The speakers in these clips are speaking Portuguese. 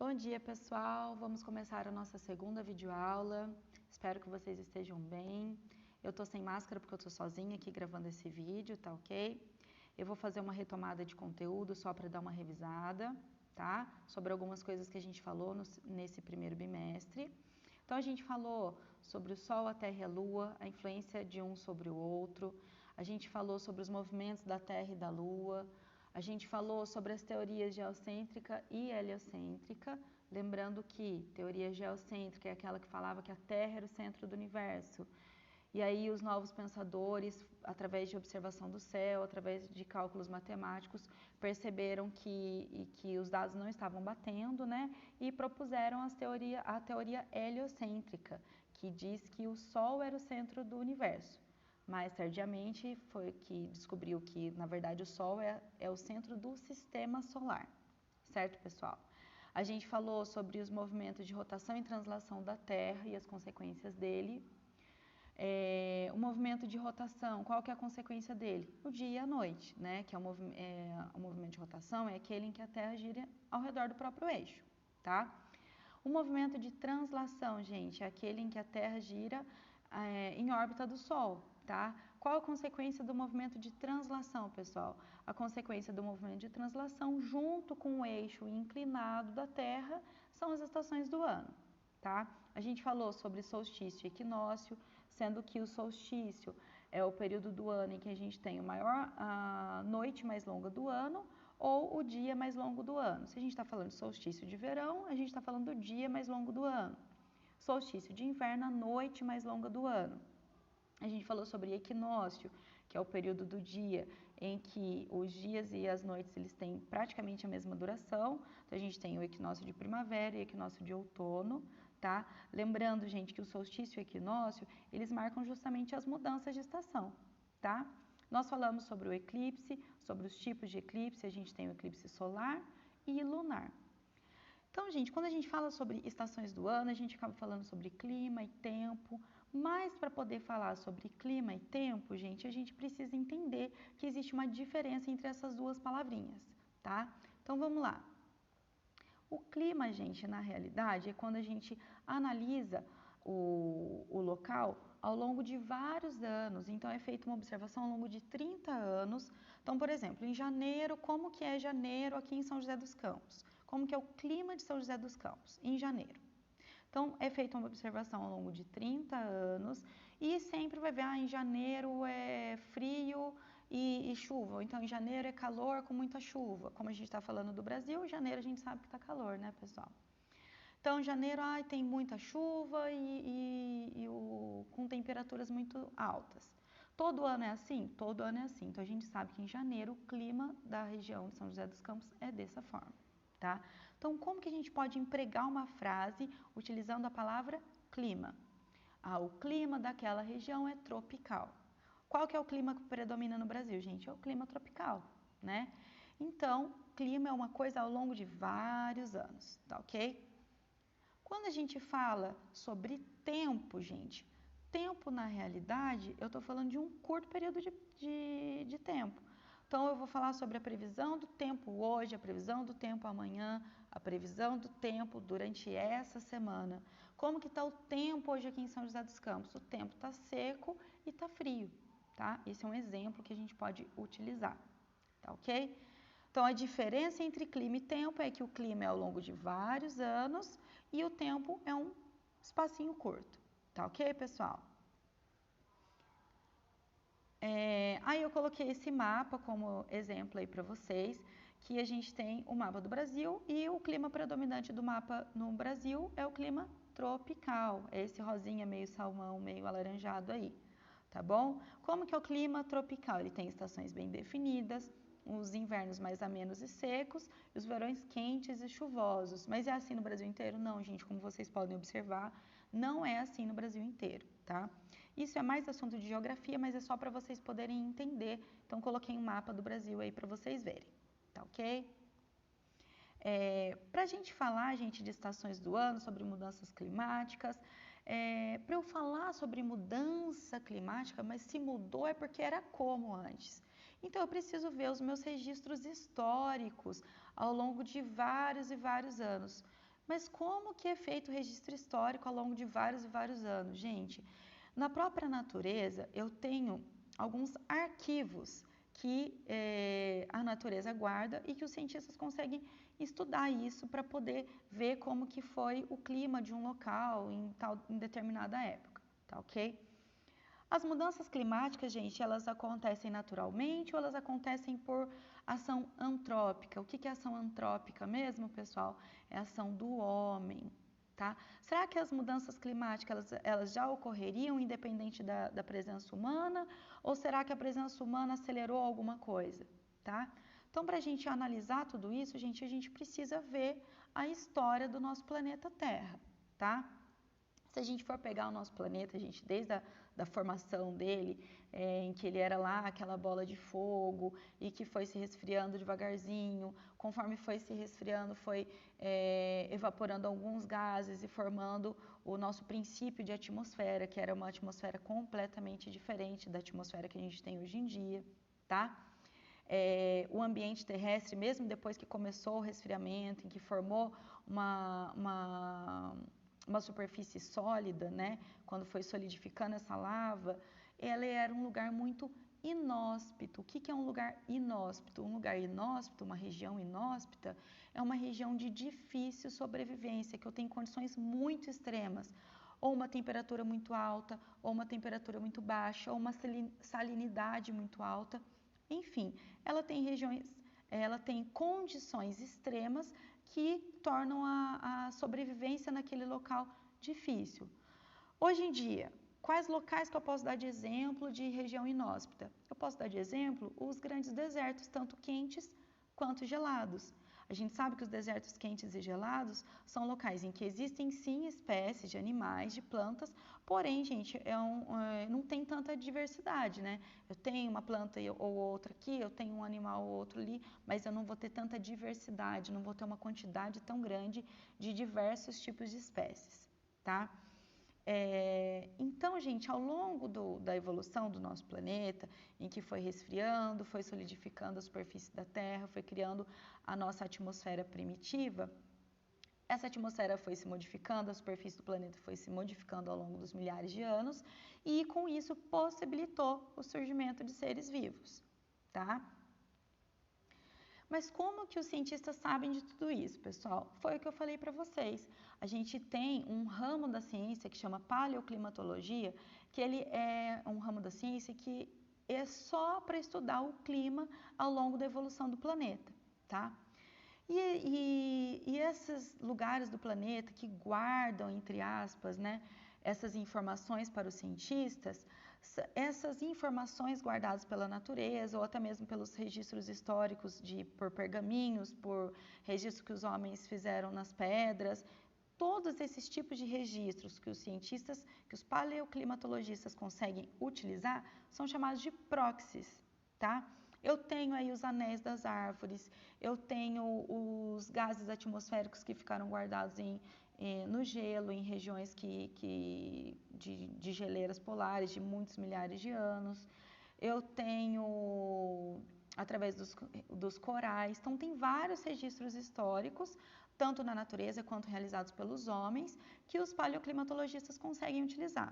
Bom dia, pessoal! Vamos começar a nossa segunda videoaula. Espero que vocês estejam bem. Eu tô sem máscara porque eu tô sozinha aqui gravando esse vídeo, tá ok? Eu vou fazer uma retomada de conteúdo só para dar uma revisada, tá? Sobre algumas coisas que a gente falou nesse primeiro bimestre. Então, a gente falou sobre o Sol, a Terra e a Lua, a influência de um sobre o outro. A gente falou sobre os movimentos da Terra e da Lua. A gente falou sobre as teorias geocêntrica e heliocêntrica, lembrando que teoria geocêntrica é aquela que falava que a Terra era o centro do universo. E aí os novos pensadores, através de observação do céu, através de cálculos matemáticos, perceberam que os dados não estavam batendo, né? E propuseram a teoria heliocêntrica, que diz que o Sol era o centro do universo. Mais tardiamente foi que descobriu que, na verdade, o Sol é o centro do sistema solar, certo, pessoal? A gente falou sobre os movimentos de rotação e translação da Terra e as consequências dele. O movimento de rotação, qual que é a consequência dele? O dia e a noite, né? Que o movimento de rotação é aquele em que a Terra gira ao redor do próprio eixo, tá? O movimento de translação, gente, é aquele em que a Terra gira em órbita do Sol, tá? Qual a consequência do movimento de translação, pessoal? A consequência do movimento de translação, junto com o eixo inclinado da Terra, são as estações do ano, tá? A gente falou sobre solstício e equinócio, sendo que o solstício é o período do ano em que a gente tem a noite mais longa do ano ou o dia mais longo do ano. Se a gente está falando de solstício de verão, a gente está falando do dia mais longo do ano. Solstício de inverno, a noite mais longa do ano. A gente falou sobre equinócio, que é o período do dia em que os dias e as noites eles têm praticamente a mesma duração. Então, a gente tem o equinócio de primavera e o equinócio de outono, tá? Lembrando, gente, que o solstício e o equinócio, eles marcam justamente as mudanças de estação, tá? Nós falamos sobre o eclipse, sobre os tipos de eclipse, a gente tem o eclipse solar e lunar. Então, gente, quando a gente fala sobre estações do ano, a gente acaba falando sobre clima e tempo, mas para poder falar sobre clima e tempo, gente, a gente precisa entender que existe uma diferença entre essas duas palavrinhas, tá? Então, vamos lá. O clima, gente, na realidade, é quando a gente analisa o local ao longo de vários anos. Então, é feita uma observação ao longo de 30 anos. Então, por exemplo, em janeiro, como que é janeiro aqui em São José dos Campos? Como que é o clima de São José dos Campos em janeiro? Então, é feita uma observação ao longo de 30 anos e sempre vai ver, em janeiro é frio e chuva. Então, em janeiro é calor com muita chuva. Como a gente está falando do Brasil, em janeiro a gente sabe que está calor, né, pessoal? Então, em janeiro tem muita chuva com temperaturas muito altas. Todo ano é assim? Todo ano é assim. Então, a gente sabe que em janeiro o clima da região de São José dos Campos é dessa forma, tá? Então, como que a gente pode empregar uma frase utilizando a palavra clima? O clima daquela região é tropical. Qual que é o clima que predomina no Brasil, gente? É o clima tropical, né? Então, clima é uma coisa ao longo de vários anos, tá ok? Quando a gente fala sobre tempo, gente, tempo na realidade, eu estou falando de um curto período de tempo. Então, eu vou falar sobre a previsão do tempo hoje, a previsão do tempo amanhã, a previsão do tempo durante essa semana. Como que está o tempo hoje aqui em São José dos Campos? O tempo está seco e está frio, tá? Esse é um exemplo que a gente pode utilizar, tá ok? Então, a diferença entre clima e tempo é que o clima é ao longo de vários anos e o tempo é um espacinho curto, tá ok, pessoal? Aí eu coloquei esse mapa como exemplo aí para vocês, que a gente tem o mapa do Brasil e o clima predominante do mapa no Brasil é o clima tropical, é esse rosinha meio salmão, meio alaranjado aí, tá bom? Como que é o clima tropical? Ele tem estações bem definidas, os invernos mais amenos e secos, e os verões quentes e chuvosos. Mas é assim no Brasil inteiro? Não, gente, como vocês podem observar, não é assim no Brasil inteiro, tá? Isso é mais assunto de geografia, mas é só para vocês poderem entender. Então, coloquei um mapa do Brasil aí para vocês verem, tá ok? Para a gente falar, gente, de estações do ano, sobre mudanças climáticas, para eu falar sobre mudança climática, mas se mudou é porque era como antes. Então, eu preciso ver os meus registros históricos ao longo de vários e vários anos. Mas como que é feito o registro histórico ao longo de vários e vários anos? Gente, na própria natureza eu tenho alguns arquivos que a natureza guarda e que os cientistas conseguem estudar isso para poder ver como que foi o clima de um local em determinada época, tá ok? As mudanças climáticas, gente, elas acontecem naturalmente ou elas acontecem por ação antrópica? O que é ação antrópica mesmo, pessoal? É a ação do homem, tá? Será que as mudanças climáticas, elas já ocorreriam independente da presença humana? Ou será que a presença humana acelerou alguma coisa, tá? Então, para a gente analisar tudo isso, gente, a gente precisa ver a história do nosso planeta Terra, tá? Se a gente for pegar o nosso planeta, gente, desde da formação dele, em que ele era lá aquela bola de fogo e que foi se resfriando devagarzinho, conforme foi se resfriando, foi evaporando alguns gases e formando o nosso princípio de atmosfera, que era uma atmosfera completamente diferente da atmosfera que a gente tem hoje em dia, tá? O ambiente terrestre, mesmo depois que começou o resfriamento, em que formou uma superfície sólida, né? Quando foi solidificando essa lava, ela era um lugar muito inóspito. O que é um lugar inóspito? Um lugar inóspito, uma região inóspita, é uma região de difícil sobrevivência, que eu tenho condições muito extremas, ou uma temperatura muito alta, ou uma temperatura muito baixa, ou uma salinidade muito alta. Enfim, ela tem condições extremas que tornam a sobrevivência naquele local difícil. Hoje em dia, quais locais que eu posso dar de exemplo de região inóspita? Eu posso dar de exemplo os grandes desertos, tanto quentes quanto gelados. A gente sabe que os desertos quentes e gelados são locais em que existem sim espécies de animais, de plantas, porém, gente, não tem tanta diversidade, né? Eu tenho uma planta ou outra aqui, eu tenho um animal ou outro ali, mas eu não vou ter tanta diversidade, não vou ter uma quantidade tão grande de diversos tipos de espécies, tá? Então, gente, ao longo da evolução do nosso planeta, em que foi resfriando, foi solidificando a superfície da Terra, foi criando a nossa atmosfera primitiva, essa atmosfera foi se modificando, a superfície do planeta foi se modificando ao longo dos milhares de anos e, com isso, possibilitou o surgimento de seres vivos, tá? Mas como que os cientistas sabem de tudo isso, pessoal? Foi o que eu falei para vocês. A gente tem um ramo da ciência que chama paleoclimatologia, que ele é um ramo da ciência que é só para estudar o clima ao longo da evolução do planeta, tá? E esses lugares do planeta que guardam, entre aspas, né, essas informações para os cientistas, essas informações guardadas pela natureza ou até mesmo pelos registros históricos por pergaminhos, por registros que os homens fizeram nas pedras, todos esses tipos de registros que os paleoclimatologistas conseguem utilizar, são chamados de proxies, tá? Eu tenho aí os anéis das árvores, eu tenho os gases atmosféricos que ficaram guardados no gelo, em regiões de geleiras polares de muitos milhares de anos. Eu tenho através dos corais. Então, tem vários registros históricos, tanto na natureza quanto realizados pelos homens, que os paleoclimatologistas conseguem utilizar.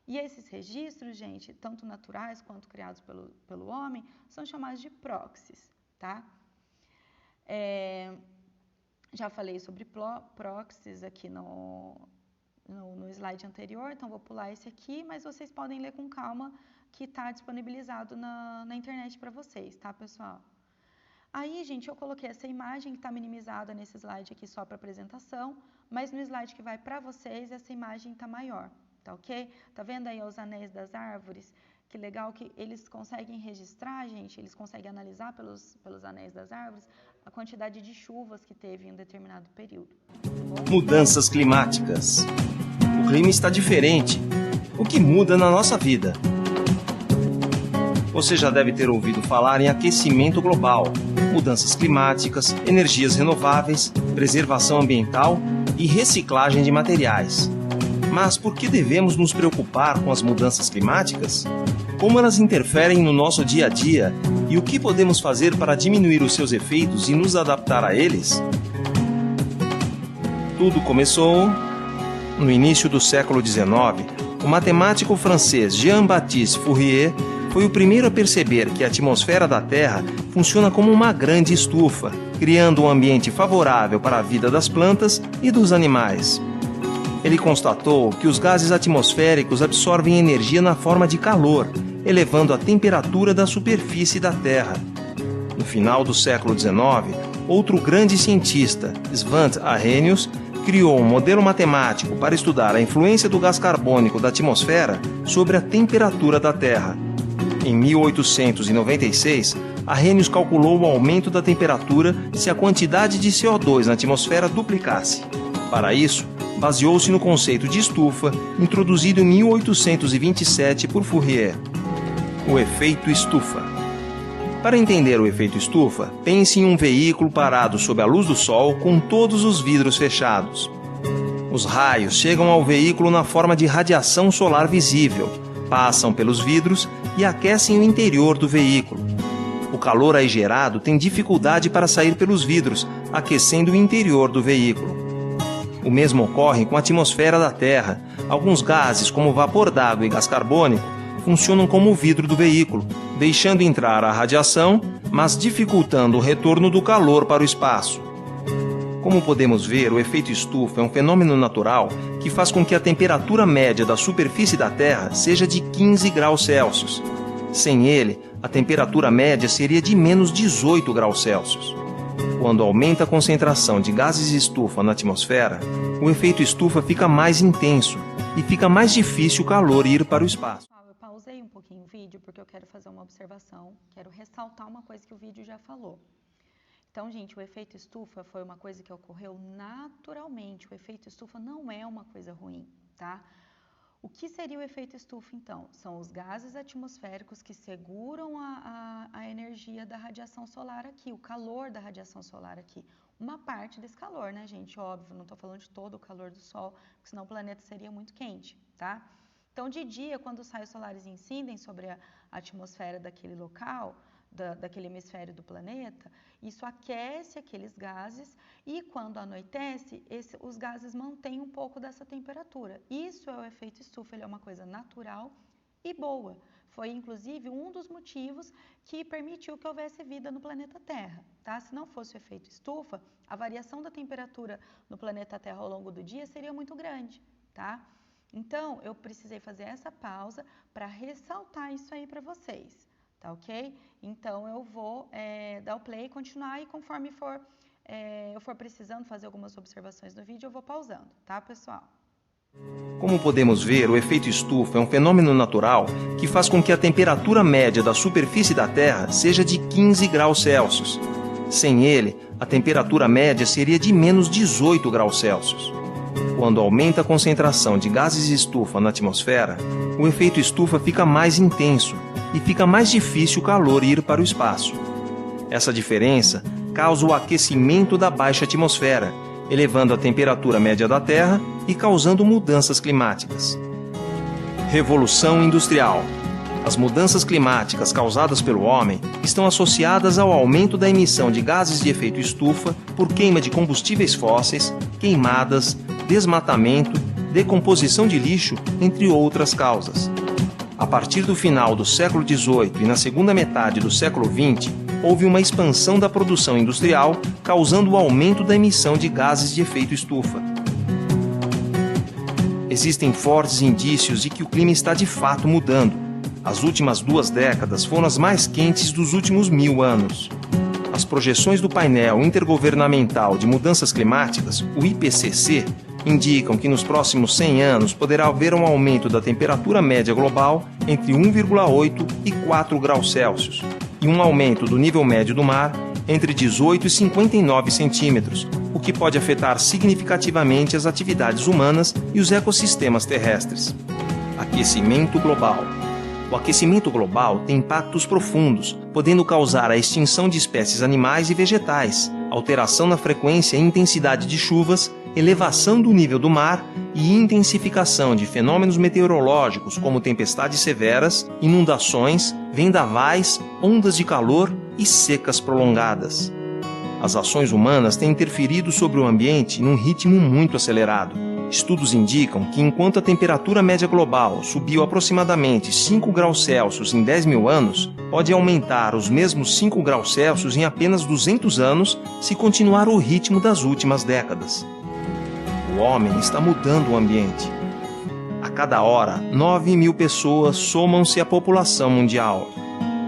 E esses registros, gente, tanto naturais quanto criados pelo homem, são chamados de proxies, tá? Já falei sobre proxies aqui no slide anterior, então vou pular esse aqui, mas vocês podem ler com calma, que está disponibilizado na internet para vocês, tá, pessoal? Aí, gente, eu coloquei essa imagem que está minimizada nesse slide aqui só para apresentação, mas no slide que vai para vocês, essa imagem está maior, tá ok? Tá vendo aí os anéis das árvores? Que legal que eles conseguem registrar, gente, eles conseguem analisar pelos anéis das árvores a quantidade de chuvas que teve em um determinado período. Mudanças climáticas. O clima está diferente, o que muda na nossa vida. Você já deve ter ouvido falar em aquecimento global, mudanças climáticas, energias renováveis, preservação ambiental e reciclagem de materiais. Mas por que devemos nos preocupar com as mudanças climáticas? Como elas interferem no nosso dia a dia e o que podemos fazer para diminuir os seus efeitos e nos adaptar a eles? Tudo começou no início do século XIX. O matemático francês Jean-Baptiste Fourier foi o primeiro a perceber que a atmosfera da Terra funciona como uma grande estufa, criando um ambiente favorável para a vida das plantas e dos animais. Ele constatou que os gases atmosféricos absorvem energia na forma de calor, elevando a temperatura da superfície da Terra. No final do século XIX, outro grande cientista, Svante Arrhenius, criou um modelo matemático para estudar a influência do gás carbônico da atmosfera sobre a temperatura da Terra. Em 1896, Arrhenius calculou o aumento da temperatura se a quantidade de CO2 na atmosfera duplicasse. Para isso, baseou-se no conceito de estufa, introduzido em 1827 por Fourier. O efeito estufa. Para entender o efeito estufa, pense em um veículo parado sob a luz do sol com todos os vidros fechados. Os raios chegam ao veículo na forma de radiação solar visível, passam pelos vidros e aquecem o interior do veículo. O calor aí gerado tem dificuldade para sair pelos vidros, aquecendo o interior do veículo. O mesmo ocorre com a atmosfera da Terra. Alguns gases, como vapor d'água e gás carbônico, funcionam como o vidro do veículo, deixando entrar a radiação, mas dificultando o retorno do calor para o espaço. Como podemos ver, o efeito estufa é um fenômeno natural que faz com que a temperatura média da superfície da Terra seja de 15 graus Celsius. Sem ele, a temperatura média seria de menos 18 graus Celsius. Quando aumenta a concentração de gases estufa na atmosfera, o efeito estufa fica mais intenso e fica mais difícil o calor ir para o espaço. Eu pausei um pouquinho o vídeo porque eu quero fazer uma observação, quero ressaltar uma coisa que o vídeo já falou. Então, gente, o efeito estufa foi uma coisa que ocorreu naturalmente. O efeito estufa não é uma coisa ruim, tá? O que seria o efeito estufa, então? São os gases atmosféricos que seguram a energia da radiação solar aqui, o calor da radiação solar aqui. Uma parte desse calor, né, gente? Óbvio, não estou falando de todo o calor do Sol, porque senão o planeta seria muito quente, tá? Então, de dia, quando os raios solares incidem sobre a atmosfera daquele local, daquele hemisfério do planeta, isso aquece aqueles gases e quando anoitece, os gases mantêm um pouco dessa temperatura. Isso é o efeito estufa, ele é uma coisa natural e boa. Foi, inclusive, um dos motivos que permitiu que houvesse vida no planeta Terra, tá? Se não fosse o efeito estufa, a variação da temperatura no planeta Terra ao longo do dia seria muito grande, tá? Então, eu precisei fazer essa pausa para ressaltar isso aí para vocês. Tá ok? Então, eu vou dar o play e continuar e conforme eu for precisando fazer algumas observações no vídeo, eu vou pausando, tá, pessoal? Como podemos ver, o efeito estufa é um fenômeno natural que faz com que a temperatura média da superfície da Terra seja de 15 graus Celsius. Sem ele, a temperatura média seria de menos 18 graus Celsius. Quando aumenta a concentração de gases estufa na atmosfera, o efeito estufa fica mais intenso e fica mais difícil o calor ir para o espaço. Essa diferença causa o aquecimento da baixa atmosfera, elevando a temperatura média da Terra e causando mudanças climáticas. Revolução Industrial. As mudanças climáticas causadas pelo homem estão associadas ao aumento da emissão de gases de efeito estufa por queima de combustíveis fósseis, queimadas, desmatamento, decomposição de lixo, entre outras causas. A partir do final do século XVIII e na segunda metade do século XX, houve uma expansão da produção industrial, causando o aumento da emissão de gases de efeito estufa. Existem fortes indícios de que o clima está de fato mudando. As últimas 2 décadas foram as mais quentes dos últimos 1000 anos. As projeções do Painel Intergovernamental de Mudanças Climáticas, o IPCC, indicam que nos próximos 100 anos poderá haver um aumento da temperatura média global entre 1,8 e 4 graus Celsius e um aumento do nível médio do mar entre 18 e 59 centímetros, o que pode afetar significativamente as atividades humanas e os ecossistemas terrestres. Aquecimento global. O aquecimento global tem impactos profundos, podendo causar a extinção de espécies animais e vegetais, alteração na frequência e intensidade de chuvas, elevação do nível do mar e intensificação de fenômenos meteorológicos como tempestades severas, inundações, vendavais, ondas de calor e secas prolongadas. As ações humanas têm interferido sobre o ambiente num ritmo muito acelerado. Estudos indicam que enquanto a temperatura média global subiu aproximadamente 5 graus Celsius em 10 mil anos, pode aumentar os mesmos 5 graus Celsius em apenas 200 anos se continuar o ritmo das últimas décadas. O homem está mudando o ambiente. A cada hora, 9 mil pessoas somam-se à população mundial.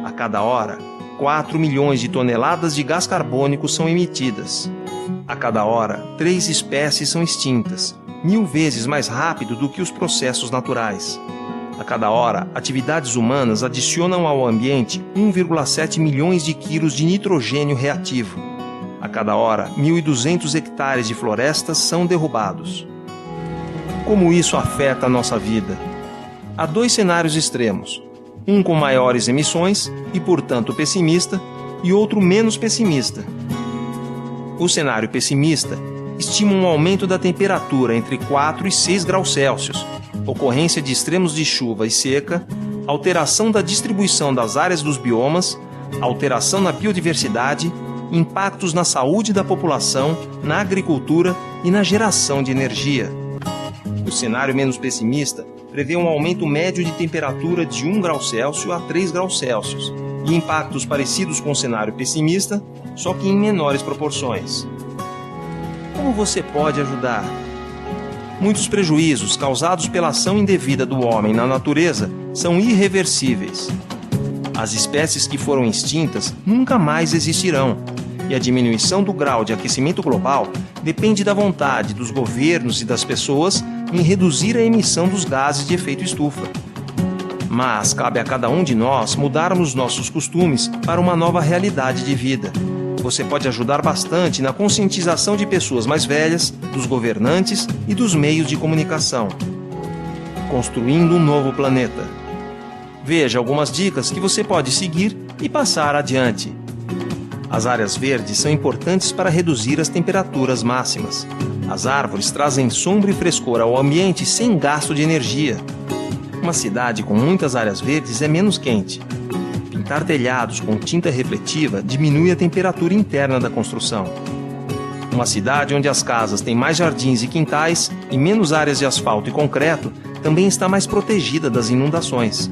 A cada hora, 4 milhões de toneladas de gás carbônico são emitidas. A cada hora, 3 espécies são extintas, 1000 vezes mais rápido do que os processos naturais. A cada hora, atividades humanas adicionam ao ambiente 1,7 milhões de quilos de nitrogênio reativo. A cada hora, 1.200 hectares de florestas são derrubados. Como isso afeta a nossa vida? Há 2 cenários extremos. Um com maiores emissões e, portanto, pessimista, e outro menos pessimista. O cenário pessimista estima um aumento da temperatura entre 4 e 6 graus Celsius, ocorrência de extremos de chuva e seca, alteração da distribuição das áreas dos biomas, alteração na biodiversidade, impactos na saúde da população, na agricultura e na geração de energia. O cenário menos pessimista prevê um aumento médio de temperatura de 1 grau Celsius a 3 graus Celsius e impactos parecidos com o cenário pessimista, só que em menores proporções. Como você pode ajudar? Muitos prejuízos causados pela ação indevida do homem na natureza são irreversíveis. As espécies que foram extintas nunca mais existirão, e a diminuição do grau de aquecimento global depende da vontade dos governos e das pessoas em reduzir a emissão dos gases de efeito estufa. Mas cabe a cada um de nós mudarmos nossos costumes para uma nova realidade de vida. Você pode ajudar bastante na conscientização de pessoas mais velhas, dos governantes e dos meios de comunicação. Construindo um novo planeta. Veja algumas dicas que você pode seguir e passar adiante. As áreas verdes são importantes para reduzir as temperaturas máximas. As árvores trazem sombra e frescor ao ambiente sem gasto de energia. Uma cidade com muitas áreas verdes é menos quente. Pintar telhados com tinta refletiva diminui a temperatura interna da construção. Uma cidade onde as casas têm mais jardins e quintais e menos áreas de asfalto e concreto também está mais protegida das inundações.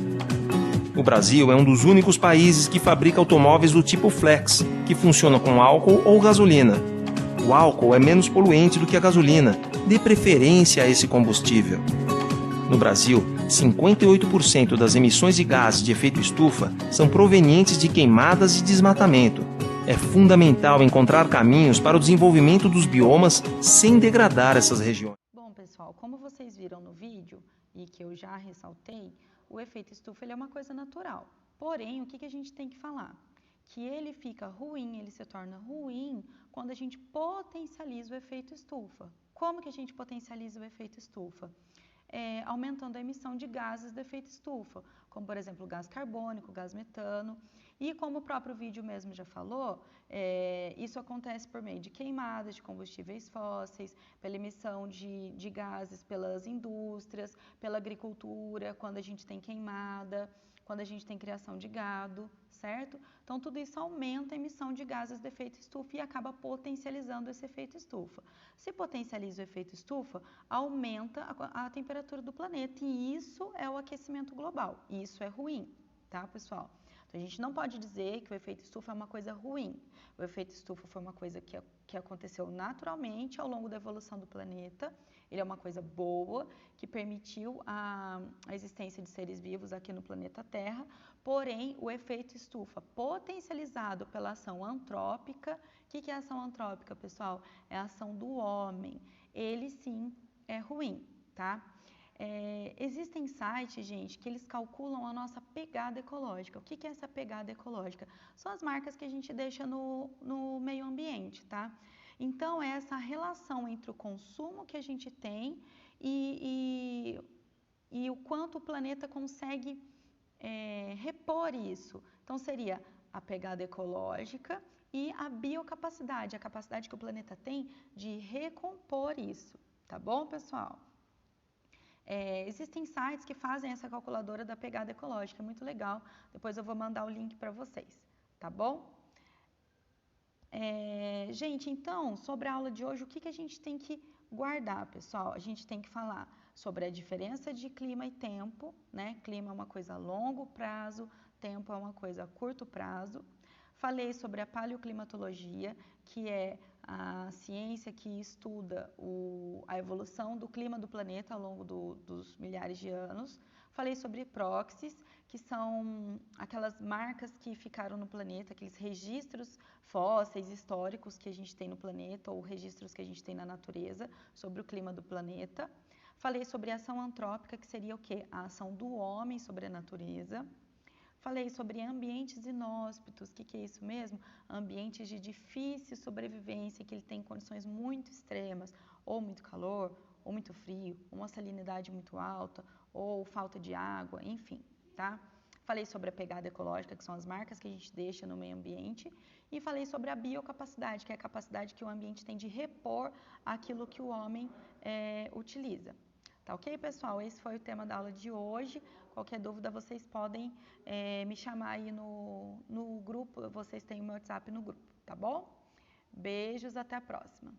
O Brasil é um dos únicos países que fabrica automóveis do tipo flex, que funcionam com álcool ou gasolina. O álcool é menos poluente do que a gasolina, dê preferência a esse combustível. No Brasil, 58% das emissões de gases de efeito estufa são provenientes de queimadas e desmatamento. É fundamental encontrar caminhos para o desenvolvimento dos biomas sem degradar essas regiões. Bom, pessoal, como vocês viram no vídeo e que eu já ressaltei, o efeito estufa ele é uma coisa natural. Porém, o que a gente tem que falar? Que ele fica ruim, ele se torna ruim quando a gente potencializa o efeito estufa. Como que a gente potencializa o efeito estufa? Aumentando a emissão de gases do efeito estufa, como por exemplo o gás carbônico, o gás metano, e como o próprio vídeo mesmo já falou, isso acontece por meio de queimadas de combustíveis fósseis, pela emissão de gases pelas indústrias, pela agricultura, quando a gente tem queimada, quando a gente tem criação de gado, certo? Então, tudo isso aumenta a emissão de gases de efeito estufa e acaba potencializando esse efeito estufa. Se potencializa o efeito estufa, aumenta a temperatura do planeta e isso é o aquecimento global. E isso é ruim, tá, pessoal? Então, a gente não pode dizer que o efeito estufa é uma coisa ruim. O efeito estufa foi uma coisa que aconteceu naturalmente ao longo da evolução do planeta. Ele é uma coisa boa, que permitiu a existência de seres vivos aqui no planeta Terra, porém, o efeito estufa potencializado pela ação antrópica. O que é a ação antrópica, pessoal? É a ação do homem. Ele, sim, é ruim, tá? Existem sites, gente, que eles calculam a nossa pegada ecológica. O que é essa pegada ecológica? São as marcas que a gente deixa no meio ambiente, tá? Então, é essa relação entre o consumo que a gente tem e o quanto o planeta consegue repor isso. Então, seria a pegada ecológica e a biocapacidade, a capacidade que o planeta tem de recompor isso, tá bom, pessoal? Existem sites que fazem essa calculadora da pegada ecológica, é muito legal. Depois eu vou mandar o link para vocês, tá bom? Gente, então, sobre a aula de hoje, o que a gente tem que guardar, pessoal? A gente tem que falar sobre a diferença de clima e tempo, né? Clima é uma coisa a longo prazo, tempo é uma coisa a curto prazo. Falei sobre a paleoclimatologia, que é a ciência que estuda a evolução do clima do planeta ao longo dos milhares de anos. Falei sobre proxies, que são aquelas marcas que ficaram no planeta, aqueles registros fósseis históricos que a gente tem no planeta ou registros que a gente tem na natureza sobre o clima do planeta. Falei sobre a ação antrópica, que seria o quê? A ação do homem sobre a natureza. Falei sobre ambientes inóspitos, o que é isso mesmo? Ambientes de difícil sobrevivência, que ele tem condições muito extremas, ou muito calor, ou muito frio, ou uma salinidade muito alta, ou falta de água, enfim, tá? Falei sobre a pegada ecológica, que são as marcas que a gente deixa no meio ambiente, e falei sobre a biocapacidade, que é a capacidade que o ambiente tem de repor aquilo que o homem utiliza. Tá ok, pessoal? Esse foi o tema da aula de hoje. Qualquer dúvida, vocês podem me chamar aí no grupo. Vocês têm o meu WhatsApp no grupo, tá bom? Beijos, até a próxima.